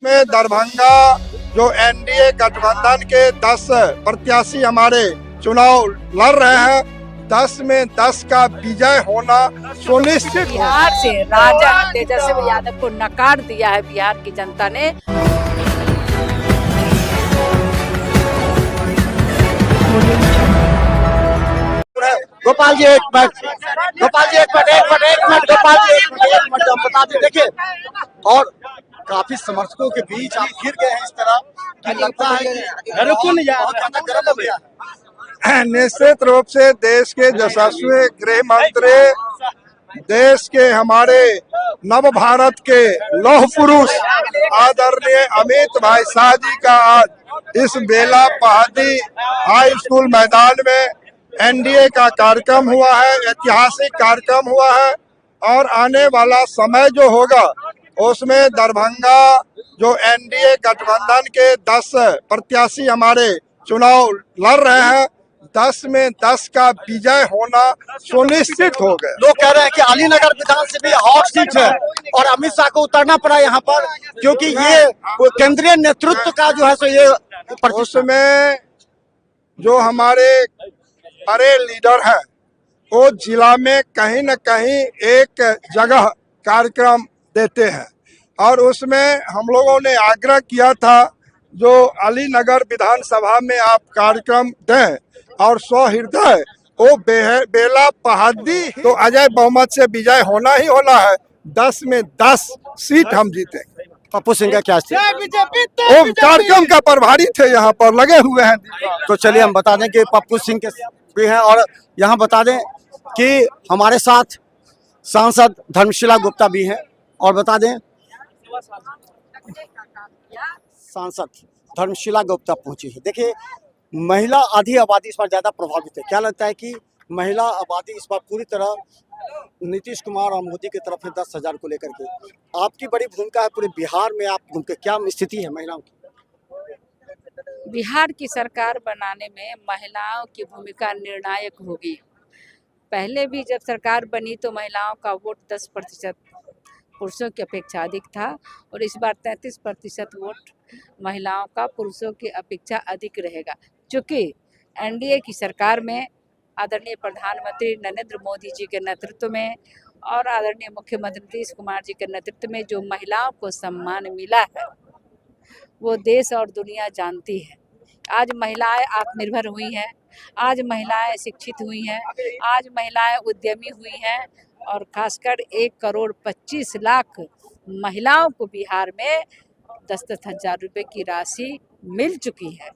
में दरभंगा जो एनडीए गठबंधन के 10 प्रत्याशी हमारे चुनाव लड़ रहे हैं, 10 में 10 का विजय होना सुनिश्चित हो। बिहार से राजा तेजस्वी यादव को नकार दिया है बिहार की जनता ने। गोपाल जी एक मिनट, गोपाल जी एक मिनट, गोपाल जी एक मिनट हम बता दें। देखिए, और काफी समर्थकों के बीच आप गिर गए हैं इस तरह कि लगता है कि बहुत ज्यादा गर्म हो गया है। निश्चित रूप से देश के यशस्वी गृह मंत्री, देश के हमारे नव भारत के लौह पुरुष आदरणीय अमित भाई शाह जी का आज इस बेला पहाड़ी हाई स्कूल मैदान में एनडीए का कार्यक्रम हुआ है, ऐतिहासिक कार्यक्रम हुआ है। और आने वाला समय जो होगा उसमें दरभंगा जो एनडीए गठबंधन के 10 प्रत्याशी हमारे चुनाव लड़ रहे हैं, 10 में 10 का विजय होना सुनिश्चित हो गया। लोग कह रहे हैं कि अलीनगर विधानसभा भी हॉट सीट है और अमित शाह को उतरना पड़ा यहाँ पर, क्योंकि ये केंद्रीय नेतृत्व का जो है सो ये उसमें जो हमारे बड़े लीडर हैं वो जिला में कहीं न कहीं एक जगह कार्यक्रम देते हैं और उसमें हम लोगों ने आग्रह किया था जो अलीनगर विधानसभा में आप कार्यक्रम दें और सहृदय वो बेला पहाड़ी तो अजय बहुमत से विजय होना ही होना है। 10 में 10 सीट हम जीतेंगे। पप्पू सिंह का क्या स्थिति? वो कार्यक्रम का प्रभारी थे, यहाँ पर लगे हुए हैं। तो चलिए हम बता दें कि पप्पू सिंह के भी हैं और यहाँ बता दें कि हमारे साथ सांसद धर्मशिला गुप्ता भी हैं और बता दें सांसद धर्मशिला गुप्ता पहुंची है। देखिए, महिला आधी आबादी इस बार ज्यादा प्रभावित है। क्या लगता है कि महिला आबादी इस बार पूरी तरह नीतीश कुमार और मोदी की तरफ है 10,000 को लेकर के? आपकी बड़ी भूमिका है पूरे बिहार में, आप घूम के क्या स्थिति है महिलाओं की? बिहार की सरकार बनाने में महिलाओं की भूमिका निर्णायक होगी। पहले भी जब सरकार बनी तो महिलाओं का वोट 10% पुरुषों की अपेक्षा अधिक था और इस बार 33% वोट महिलाओं का पुरुषों की अपेक्षा अधिक रहेगा। चूँकि एनडीए की सरकार में आदरणीय प्रधानमंत्री नरेंद्र मोदी जी के नेतृत्व में और आदरणीय मुख्यमंत्री नीतीश कुमार जी के नेतृत्व में जो महिलाओं को सम्मान मिला है वो देश और दुनिया जानती है। आज महिलाएं आत्मनिर्भर हुई हैं, आज महिलाएं शिक्षित हुई हैं, आज महिलाएं उद्यमी हुई हैं और खासकर 1,25,00,000 महिलाओं को बिहार में 10-10 हज़ार रुपये की राशि मिल चुकी है।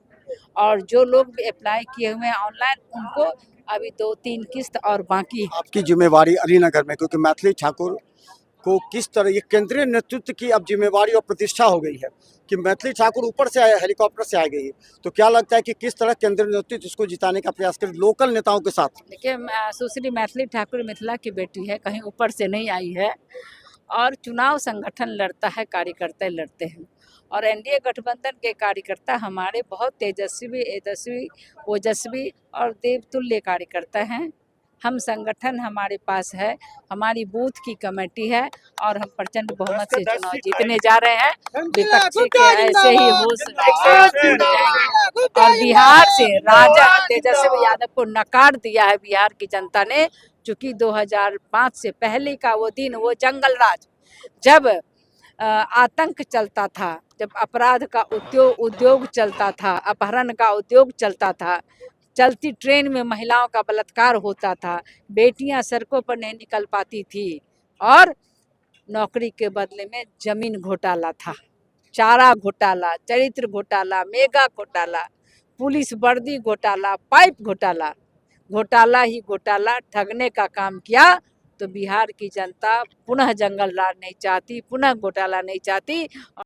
और जो लोग भी अप्लाई किए हुए हैं ऑनलाइन, उनको अभी 2-3 किस्त और बाकी है। आपकी जिम्मेवारी अलीनगर में, क्योंकि मैथिली ठाकुर को किस तरह ये केंद्रीय नेतृत्व की अब जिम्मेवारी और प्रतिष्ठा हो गई है कि मैथिली ठाकुर ऊपर से आए, हेलीकॉप्टर से आ गई है, तो क्या लगता है कि किस तरह केंद्रीय नेतृत्व इसको जिताने का प्रयास करे लोकल नेताओं के साथ? देखिए, सुश्री मैथिली ठाकुर मिथिला की बेटी है, कहीं ऊपर से नहीं आई है और चुनाव संगठन लड़ता है, कार्यकर्ता लड़ते हैं और एनडीए गठबंधन के कार्यकर्ता हमारे बहुत तेजस्वी, ओजस्वी और देवतुल्य कार्यकर्ता हैं। हम संगठन हमारे पास है, हमारी बूथ की कमेटी है और हम प्रचंड बहुमत से चुनाव जीतने जा रहे हैं। विपक्षी के ऐसे ही हो और बिहार से राजा तेजस्वी यादव को नकार दिया है बिहार की जनता ने। चूँकि 2005 से पहले का वो दिन, वो जंगल राज, जब आतंक चलता था, जब अपराध का उद्योग चलता था, अपहरण का उद्योग चलता था, चलती ट्रेन में महिलाओं का बलात्कार होता था, बेटियां सड़कों पर नहीं निकल पाती थी और नौकरी के बदले में जमीन घोटाला था, चारा घोटाला, चरित्र घोटाला, मेगा घोटाला, पुलिस वर्दी घोटाला, पाइप घोटाला, घोटाला ही घोटाला ठगने का काम किया। तो बिहार की जनता पुनः जंगल राज नहीं चाहती, पुनः घोटाला नहीं चाहती।